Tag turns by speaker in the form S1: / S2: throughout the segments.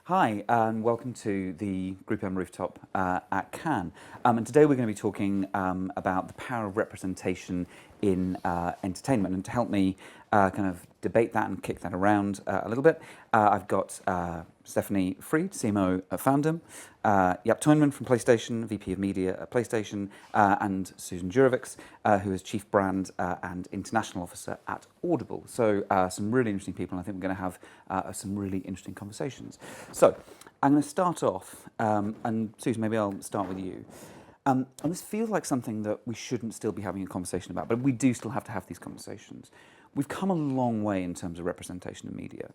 S1: Hi, and welcome to the Group M Rooftop at Cannes. And today we're going to be talking about the power of representation in entertainment. And to help me kind of debate that and kick that around a little bit, I've got Stephanie Fried, CMO at Fandom, Jaap Tuinman from PlayStation, VP of Media at PlayStation, and Susan Jurovics, who is Chief Brand and International Officer at Audible. So some really interesting people, and I think we're going to have some really interesting conversations. So I'm going to start off, and Susan, maybe I'll start with you. And this feels like something that we shouldn't still be having a conversation about, but we do still have to have these conversations. We've come a long way in terms of representation in media.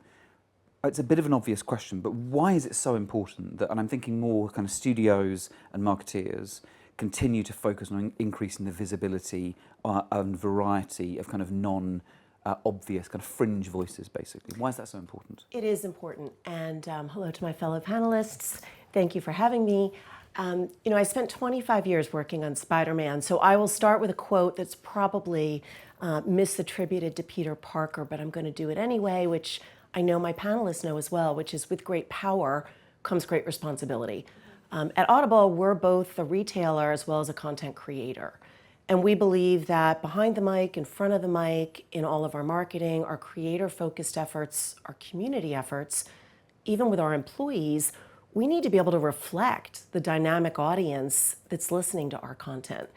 S1: It's a bit of an obvious question, but why is it so important that, and I'm thinking more kind of studios and marketeers continue to focus on increasing the visibility and variety of kind of non-obvious kind of fringe voices, basically? Why is that so important?
S2: It is important, and hello to my fellow panelists. Thank you for having me. I spent 25 years working on Spider-Man, so I will start with a quote that's probably misattributed to Peter Parker, but I'm going to do it anyway, which I know my panelists know as well, which is with great power comes great responsibility. At Audible, we're both a retailer as well as a content creator. And we believe that behind the mic, in front of the mic, in all of our marketing, our creator-focused efforts, our community efforts, even with our employees, we need to be able to reflect the dynamic audience that's listening to our content.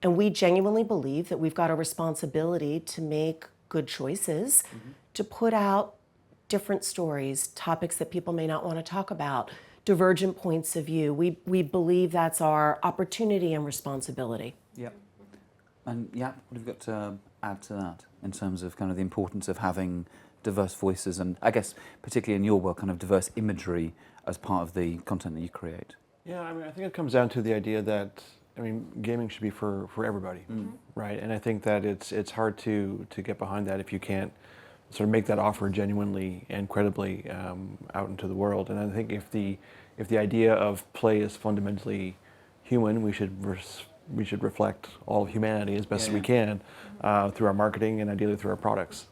S2: And we genuinely believe that we've got a responsibility to make good choices, to put out different stories, topics that people may not want to talk about, divergent points of view. We believe that's our opportunity and responsibility.
S1: Yeah. And yeah, what have you got to add to that in terms of kind of the importance of having diverse voices and, I guess, particularly in your work, kind of diverse imagery as part of the content that you create?
S3: Yeah, I think it comes down to the idea that, gaming should be for everybody, right? And I think that it's hard to get behind that if you can't sort of make that offer genuinely and credibly out into the world. And I think if the idea of play is fundamentally human, we should reflect all of humanity as best as we can through our marketing and ideally through our products.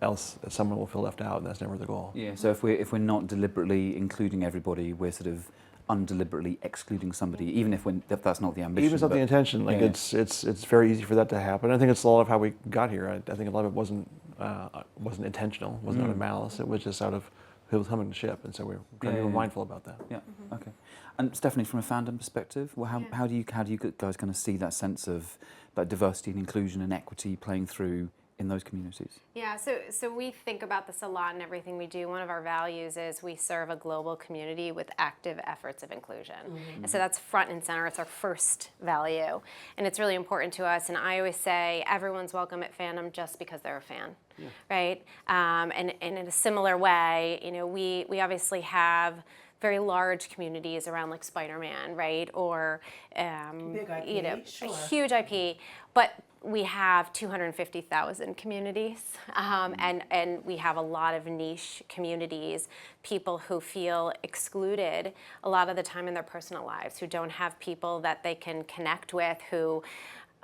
S3: Else someone will feel left out, and that's never the goal.
S1: Yeah. So if we're not deliberately including everybody, we're sort of undeliberately excluding somebody, even if that's not the ambition.
S3: Even if it's not the intention, it's very easy for that to happen. I think it's a lot of how we got here. I think a lot of it wasn't intentional, wasn't out of malice. It was just out of it was humming the ship, and so we're trying to be mindful about that.
S1: Yeah. Okay. And Stephanie, from a fandom perspective, well, how do you guys kind of see that sense of like diversity and inclusion and equity playing through in those communities?
S4: Yeah, so we think about this a lot in everything we do. One of our values is we serve a global community with active efforts of inclusion. And so that's front and center. It's our first value. And it's really important to us. And I always say everyone's welcome at Fandom just because they're a fan, right? And in a similar way, we obviously have very large communities around like Spider-Man, right? Or
S2: Big IP, sure.
S4: a huge IP. But we have 250,000 communities, and we have a lot of niche communities, people who feel excluded a lot of the time in their personal lives, who don't have people that they can connect with, who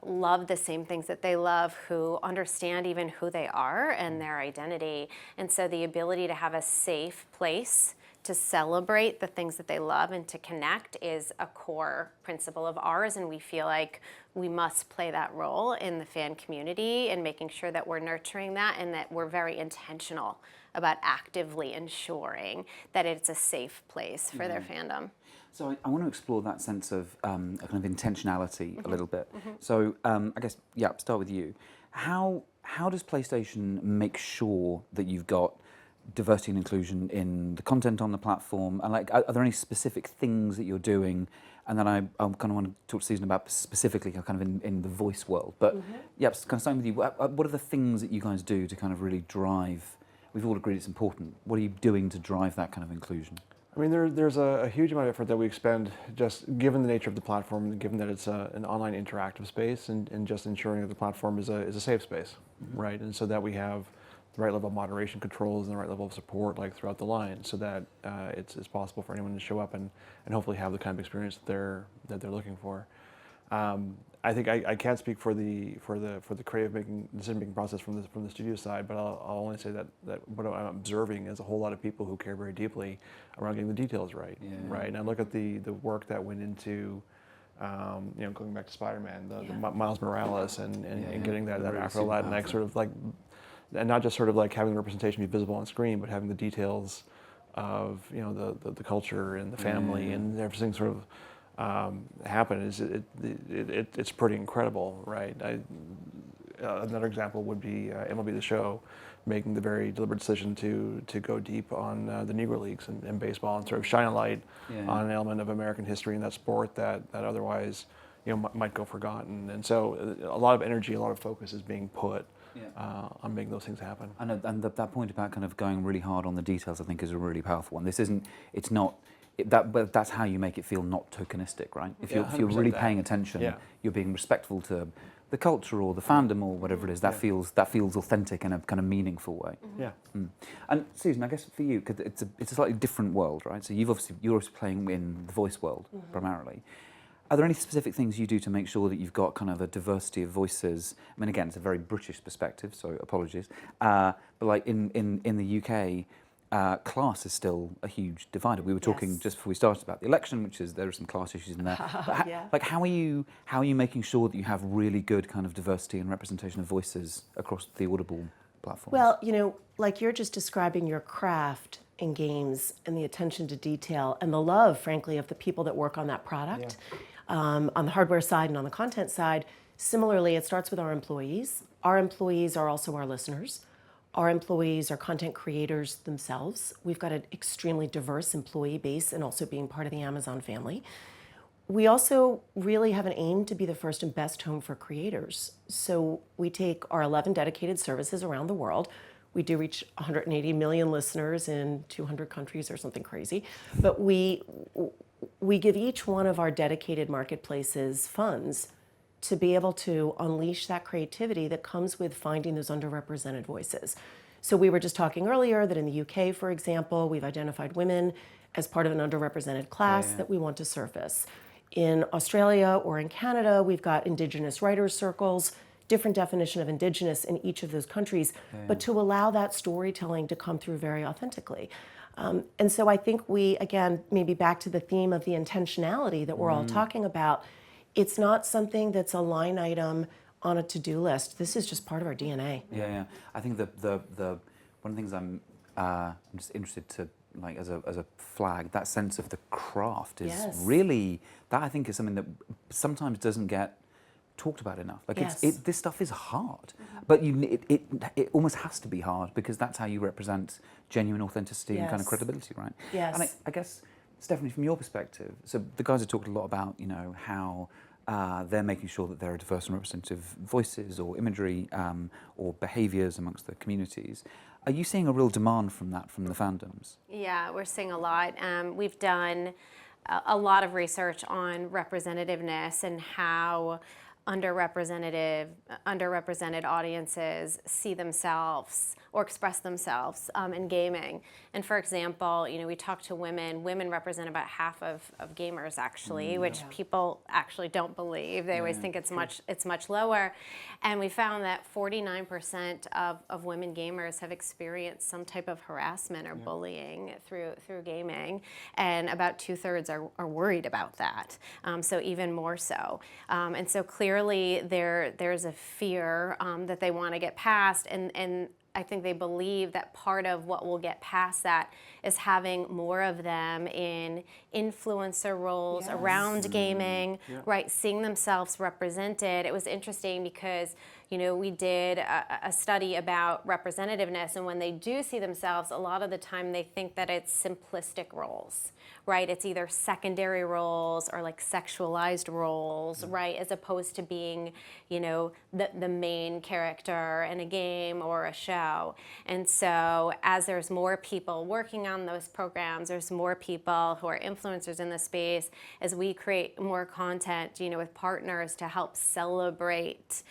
S4: love the same things that they love, who understand even who they are and their identity. And so the ability to have a safe place to celebrate the things that they love and to connect is a core principle of ours, and we feel like we must play that role in the fan community and making sure that we're nurturing that and that we're very intentional about actively ensuring that it's a safe place for their fandom.
S1: So I want to explore that sense of a kind of intentionality a little bit. So I guess, start with you. How does PlayStation make sure that you've got diversity and inclusion in the content on the platform, and like, are there any specific things that you're doing? And then I kind of want to talk to Susan about specifically kind of in the voice world. But kind of starting with you, what are the things that you guys do to kind of really drive? We've all agreed it's important. What are you doing to drive that kind of inclusion?
S3: There's a huge amount of effort that we expend, just given the nature of the platform, given that it's an online interactive space, and just ensuring that the platform is a safe space, right? And so that we have the right level of moderation controls and the right level of support throughout the line, so that it's possible for anyone to show up and hopefully have the kind of experience that they're looking for. I think I can't speak for the creative decision-making process from the studio side, but I'll only say that what I'm observing is a whole lot of people who care very deeply around getting the details right, right? And I look at the work that went into, going back to Spider-Man, the Miles Morales and getting that Afro-Latinx sort of like, and not just sort of like having the representation be visible on screen, but having the details of the culture and the family and everything sort of happen. It's pretty incredible, right? Another example would be MLB The Show making the very deliberate decision to go deep on the Negro Leagues and baseball and sort of shine a light on an element of American history in that sport that otherwise might go forgotten. And so a lot of energy, a lot of focus is being put on making those things happen.
S1: And that point about kind of going really hard on the details, I think, is a really powerful one. But that's how you make it feel not tokenistic, right? If you're really paying attention, you're being respectful to the culture or the fandom or whatever it is. That feels authentic in a kind of meaningful way.
S3: Yeah.
S1: And Susan, I guess for you, because it's a slightly different world, right? So you're obviously playing in the voice world primarily. Are there any specific things you do to make sure that you've got kind of a diversity of voices? I mean, again, it's a very British perspective, so apologies. But like in the UK, class is still a huge divider. We were talking just before we started about the election, which is there are some class issues in there. But how are you making sure that you have really good kind of diversity and representation of voices across the Audible platforms?
S2: Well, like you're just describing your craft in games and the attention to detail and the love, frankly, of the people that work on that product. On the hardware side and on the content side. Similarly, it starts with our employees. Our employees are also our listeners. Our employees are content creators themselves. We've got an extremely diverse employee base and also being part of the Amazon family. We also really have an aim to be the first and best home for creators. So we take our 11 dedicated services around the world. We do reach 180 million listeners in 200 countries or something crazy. But we give each one of our dedicated marketplaces funds to be able to unleash that creativity that comes with finding those underrepresented voices. So we were just talking earlier that in the UK, for example, we've identified women as part of an underrepresented class that we want to surface. In Australia or in Canada, we've got Indigenous writers' circles, different definition of Indigenous in each of those countries, but to allow that storytelling to come through very authentically. And so I think we, again, maybe back to the theme of the intentionality that we're all talking about, it's not something that's a line item on a to-do list. This is just part of our DNA.
S1: Yeah. I think the one of the things I'm just interested to, like, as a flag, that sense of the craft is really, that I think is something that sometimes doesn't get talked about enough. Like this stuff is hard, but it almost has to be hard because that's how you represent genuine authenticity and kind of credibility, right?
S2: Yes.
S1: And I guess, Stephanie, from your perspective, so the guys have talked a lot about how they're making sure that there are diverse and representative voices or imagery or behaviours amongst the communities. Are you seeing a real demand from that from the fandoms?
S4: Yeah, we're seeing a lot. We've done a lot of research on representativeness and how underrepresented audiences see themselves or express themselves in gaming. And for example, we talk to women. Women represent about half of gamers actually, which people actually don't believe. They always think it's much lower. And we found that 49% of women gamers have experienced some type of harassment or bullying through gaming, and about 2/3 are worried about that. So even more so. And so clearly there's a fear that they want to get past, and I think they believe that part of what will get past that is having more of them in influencer roles around gaming, right? Seeing themselves represented. It was interesting because, we did a study about representativeness, and when they do see themselves, a lot of the time they think that it's simplistic roles, right? It's either secondary roles or like sexualized roles, right? As opposed to being, the main character in a game or a show. And so as there's more people working on those programs, there's more people who are influencers in the space, as we create more content, with partners to help celebrate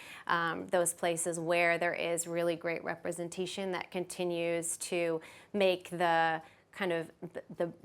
S4: those places where there is really great representation that continues to make the kind of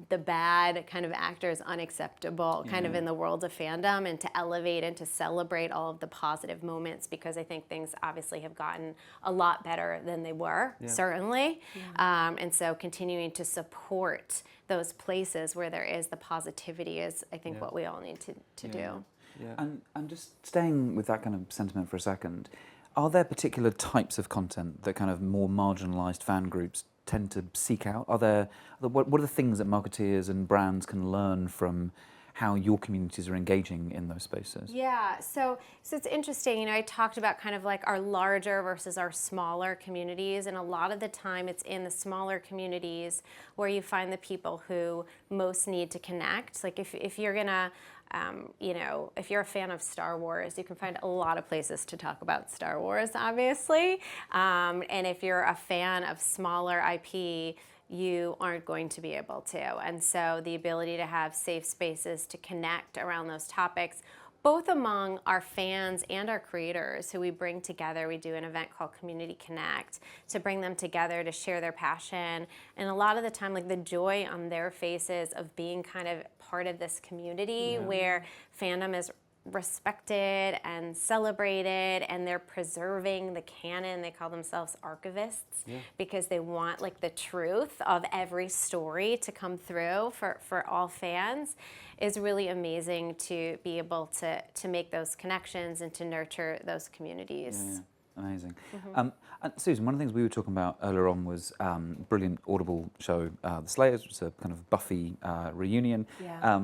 S4: the bad kind of actors unacceptable kind of in the world of fandom, and to elevate and to celebrate all of the positive moments, because I think things obviously have gotten a lot better than they were, certainly. And so continuing to support those places where there is the positivity is, I think, what we all need to do.
S3: Yeah.
S1: And just staying with that kind of sentiment for a second, are there particular types of content that kind of more marginalised fan groups tend to seek out? What are the things that marketeers and brands can learn from how your communities are engaging in those spaces?
S4: Yeah, so it's interesting. You know, I talked about kind of like our larger versus our smaller communities, and a lot of the time it's in the smaller communities where you find the people who most need to connect. Like if you're gonna you know, if you're a fan of Star Wars, you can find a lot of places to talk about Star Wars, obviously. And if you're a fan of smaller IP, you aren't going to be able to. And so the ability to have safe spaces to connect around those topics, both among our fans and our creators who we bring together. We do an event called Community Connect to bring them together to share their passion. And a lot of the time, like the joy on their faces of being kind of part of this community where fandom is respected and celebrated, and they're preserving the canon. They call themselves archivists because they want like the truth of every story to come through for all fans, is really amazing to be able to make those connections and to nurture those communities.
S1: Yeah. Amazing. And Susan, one of the things we were talking about earlier on was brilliant Audible show, The Slayers, which is a kind of Buffy reunion,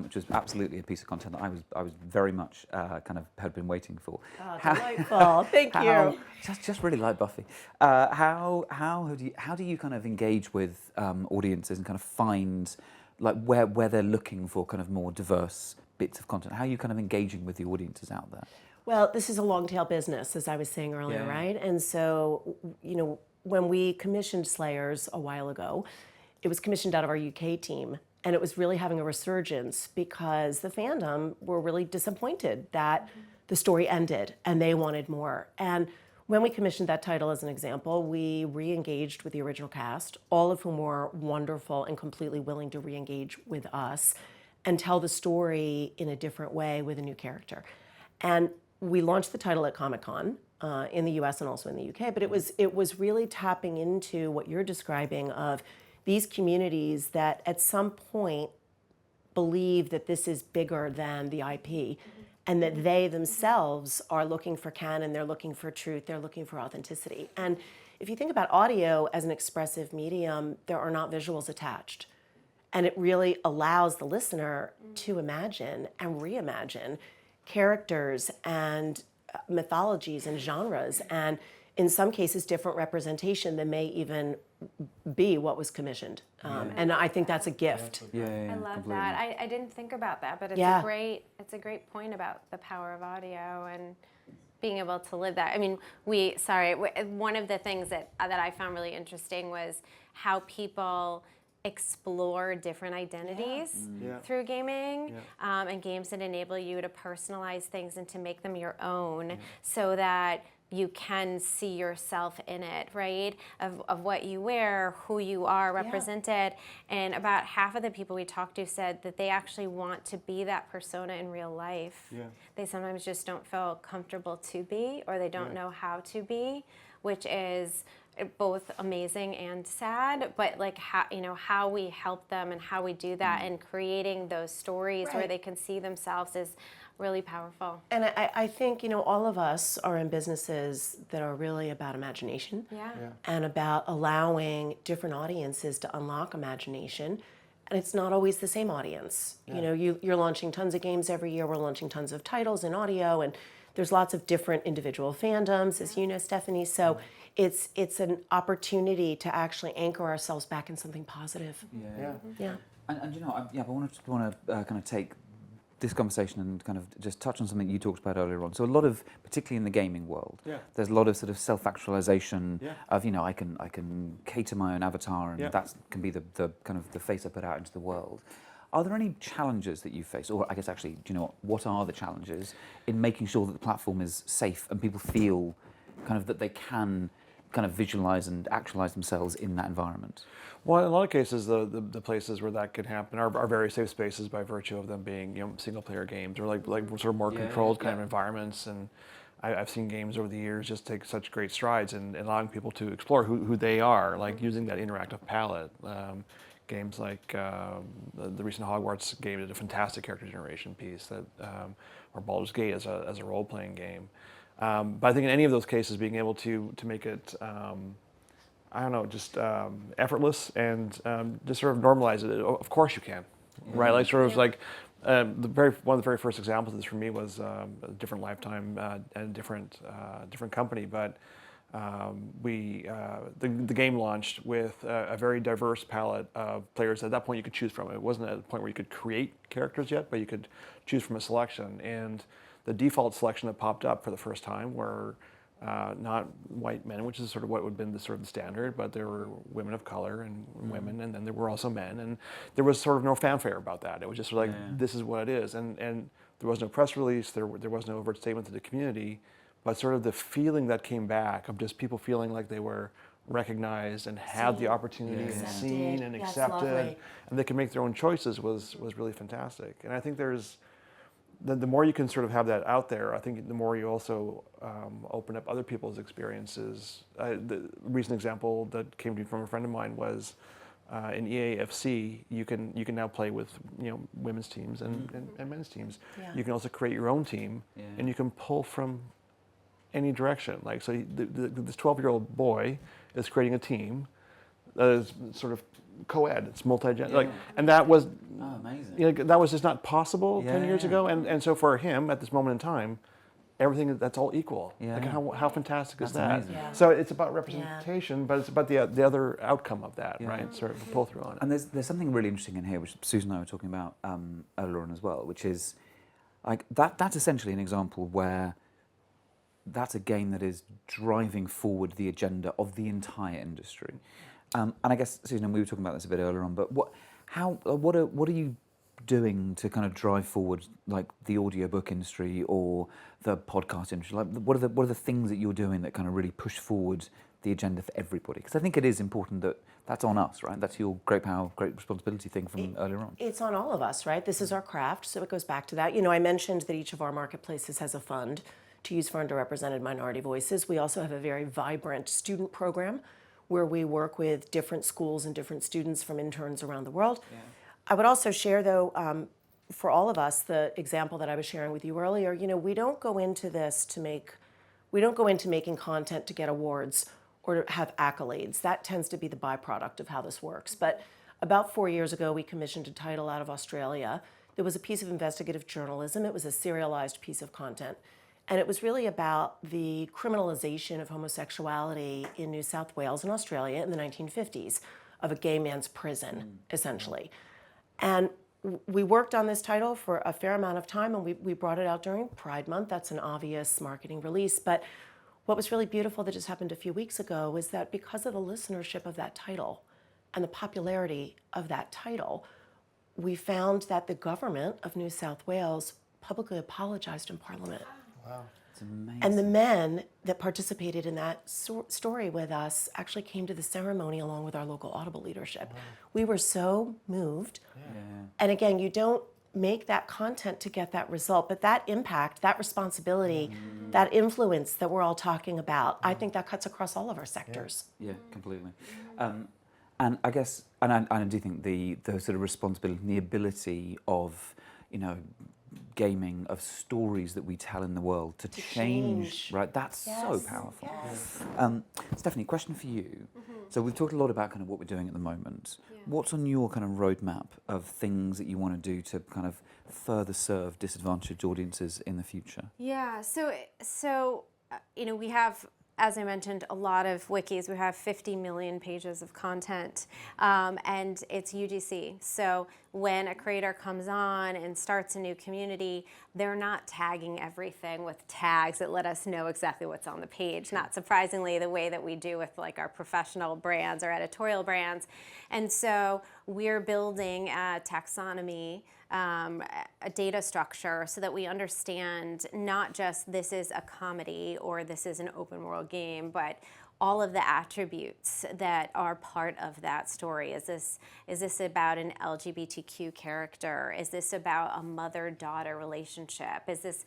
S1: which was absolutely a piece of content that I was very much kind of had been waiting for.
S2: Oh, delightful. Thank you.
S1: Just really like Buffy. How do you kind of engage with audiences and kind of find like where they're looking for kind of more diverse bits of content? How are you kind of engaging with the audiences out there?
S2: Well, this is a long tail business, as I was saying earlier, right? And so, you know, when we commissioned Slayers a while ago, it was commissioned out of our UK team, and it was really having a resurgence because the fandom were really disappointed that the story ended and they wanted more. And when we commissioned that title, as an example, we re-engaged with the original cast, all of whom were wonderful and completely willing to re-engage with us and tell the story in a different way with a new character. And we launched the title at Comic-Con in the US and also in the UK, but it was really tapping into what you're describing of these communities that at some point believe that this is bigger than the IP and that they themselves are looking for canon, they're looking for truth, they're looking for authenticity. And if you think about audio as an expressive medium, there are not visuals attached. And it really allows the listener to imagine and reimagine characters and mythologies and genres, and in some cases different representation than may even be what was commissioned. And I think that's a gift.
S4: I love
S1: completely.
S4: that. I didn't think about that, but it's a great point about the power of audio and being able to live that. I mean, one of the things that I found really interesting was how people explore different identities through gaming, and games that enable you to personalize things and to make them your own so that you can see yourself in it, right? Of what you wear, who you are represented. And about half of the people we talked to said that they actually want to be that persona in real life. They sometimes just don't feel comfortable to be, or they don't know how to be, which is both amazing and sad, but like how we help them and how we do that and creating those stories where they can see themselves is really powerful.
S2: And I think, all of us are in businesses that are really about imagination and about allowing different audiences to unlock imagination. And it's not always the same audience. You're launching tons of games every year. We're launching tons of titles in audio, and there's lots of different individual fandoms, as you know, Stephanie. So it's an opportunity to actually anchor ourselves back in something positive.
S1: And I want to kind of take this conversation and kind of just touch on something you talked about earlier on. So a lot of, particularly in the gaming world, there's a lot of sort of self-actualization of, I can cater my own avatar, and that can be the kind of the face I put out into the world. Are there any challenges that you face, or I guess actually, what are the challenges in making sure that the platform is safe and people feel kind of that they can kind of visualize and actualize themselves in that environment?
S3: Well, in a lot of cases, the places where that could happen are very safe spaces by virtue of them being single player games or like sort of more controlled kind of environments. And I've seen games over the years just take such great strides in allowing people to explore who they are, like using that interactive palette. Games like the recent Hogwarts game did a fantastic character generation piece that, or Baldur's Gate as a role playing game. But I think in any of those cases, being able to make it I don't know, just effortless and just sort of normalize it. Of course you can, right? Like sort of like one of the very first examples of this for me was a different lifetime and a different company, but the game launched with a very diverse palette of players. At that point, you could choose from. It wasn't at the point where you could create characters yet, but you could choose from a selection. And the default selection that popped up for the first time were not white men, which is sort of what would have been the sort of the standard, but there were women of color and women, and then there were also men, and there was sort of no fanfare about that. It was just sort of like, this is what it is, and there was no press release, there was no overt statement to the community, but sort of the feeling that came back of just people feeling like they were recognized and had the opportunity and seen and accepted, and they could make their own choices was really fantastic. And I think there's the more you can sort of have that out there, I think the more you also open up other people's experiences. The recent example that came to me from a friend of mine was in EAFC. You can now play with women's teams and men's teams.
S2: Yeah.
S3: You can also create your own team, and you can pull from any direction. Like so, this 12-year-old boy is creating a team that is sort of co-ed. It's multi-gender. Like, and that was
S1: amazing.
S3: That was just not possible 10 years ago. And so for him at this moment in time, everything that's all equal. Like how fantastic is that?
S1: Amazing.
S3: So it's about representation, but it's about the other outcome of that, right? Sort of pull through on it.
S1: And there's something really interesting in here, which Susan and I were talking about earlier on as well, which is like that's essentially an example where that's a game that is driving forward the agenda of the entire industry. And I guess, Susan, we were talking about this a bit earlier on, but what are you doing to kind of drive forward like the audiobook industry or the podcast industry? Like, what are the things that you're doing that kind of really push forward the agenda for everybody? Because I think it is important that that's on us, right? That's your great power, great responsibility thing from earlier on.
S2: It's on all of us, right? This is our craft, so it goes back to that. I mentioned that each of our marketplaces has a fund to use for underrepresented minority voices. We also have a very vibrant student program where we work with different schools and different students from interns around the world. I would also share, though, for all of us, the example that I was sharing with you earlier. We don't go into making content to get awards or to have accolades. That tends to be the byproduct of how this works. But about 4 years ago, we commissioned a title out of Australia. There was a piece of investigative journalism. It was a serialized piece of content. And it was really about the criminalization of homosexuality in New South Wales and Australia in the 1950s, of a gay man's prison, essentially. And we worked on this title for a fair amount of time, and we brought it out during Pride Month. That's an obvious marketing release. But what was really beautiful that just happened a few weeks ago was that because of the listenership of that title and the popularity of that title, we found that the government of New South Wales publicly apologized in Parliament.
S3: Wow.
S1: It's amazing.
S2: And the men that participated in that story with us actually came to the ceremony along with our local Audible leadership. Wow. We were so moved. And again, you don't make that content to get that result, but that impact, that responsibility, that influence that we're all talking about, I think that cuts across all of our sectors.
S1: Yeah, completely. And I guess, and I do think the sort of responsibility, the ability of, gaming, of stories that we tell in the world to change, right? That's so powerful.
S2: Yes.
S1: Stephanie, question for you. So we've talked a lot about kind of what we're doing at the moment. What's on your kind of roadmap of things that you want to do to kind of further serve disadvantaged audiences in the future?
S4: Yeah, so we have, as I mentioned, a lot of wikis. We have 50 million pages of content, and it's UGC. So when a creator comes on and starts a new community, they're not tagging everything with tags that let us know exactly what's on the page. Not surprisingly, the way that we do with like our professional brands or editorial brands. And so we're building a taxonomy, a data structure, so that we understand not just this is a comedy or this is an open world game, but all of the attributes that are part of that story. Is this about an LGBTQ character? Is this about a mother-daughter relationship? Is this,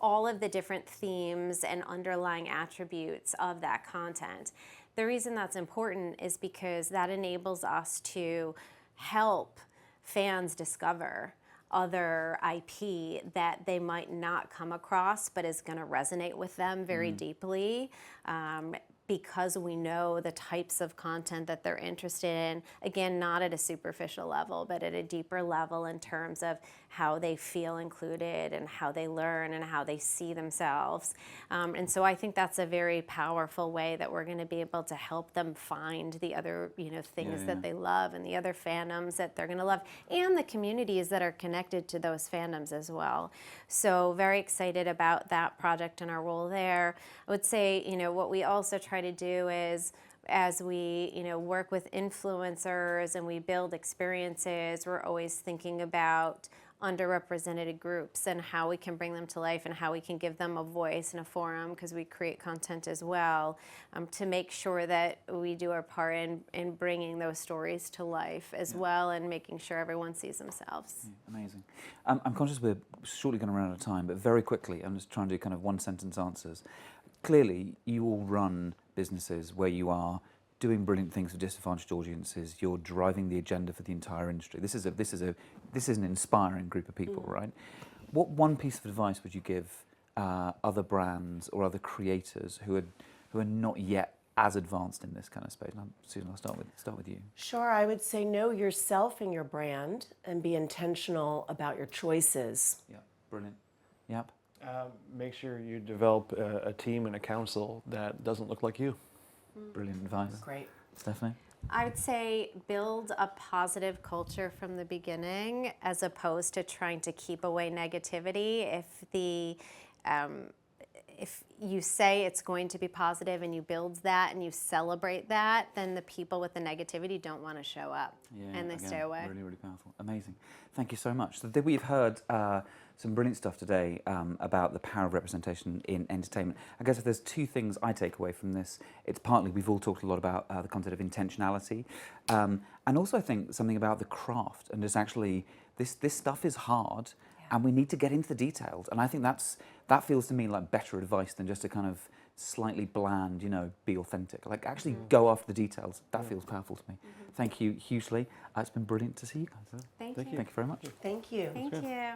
S4: all of the different themes and underlying attributes of that content? The reason that's important is because that enables us to help fans discover other IP that they might not come across, but is going to resonate with them very deeply, because we know the types of content that they're interested in. Again, not at a superficial level, but at a deeper level in terms of how they feel included and how they learn and how they see themselves. And so I think that's a very powerful way that we're going to be able to help them find the other, things that they love and the other fandoms that they're going to love, and the communities that are connected to those fandoms as well. So very excited about that project and our role there. I would say, what we also try to do is, as we work with influencers and we build experiences, we're always thinking about underrepresented groups and how we can bring them to life and how we can give them a voice and a forum, because we create content as well, to make sure that we do our part in bringing those stories to life as well, and making sure everyone sees themselves.
S1: Amazing. I'm conscious we're shortly going to run out of time, but very quickly, I'm just trying to do kind of one-sentence answers. Clearly, you all run businesses where you are doing brilliant things for disadvantaged audiences. You're driving the agenda for the entire industry. This is an inspiring group of people, right? What one piece of advice would you give other brands or other creators who are not yet as advanced in this kind of space? Susan, I'll start with you.
S2: Sure, I would say know yourself and your brand and be intentional about your choices.
S1: Yeah, brilliant. Yep.
S3: Make sure you develop a team and a council that doesn't look like you.
S1: Brilliant advice.
S2: Great.
S1: Stephanie?
S4: I would say build a positive culture from the beginning, as opposed to trying to keep away negativity. If you say it's going to be positive and you build that and you celebrate that, then the people with the negativity don't want to show up, and they stay away.
S1: Really, really powerful. Amazing. Thank you so much. So we've heard some brilliant stuff today about the power of representation in entertainment. I guess if there's two things I take away from this, it's partly we've all talked a lot about the concept of intentionality, and also I think something about the craft, and just actually this stuff is hard. And we need to get into the details. And I think that feels to me like better advice than just a kind of slightly bland, be authentic. Like actually go after the details. That feels powerful to me. Thank you hugely. It's been brilliant to see you guys.
S4: Thank you.
S1: Thank you very much.
S2: Thank you.
S4: Thank you.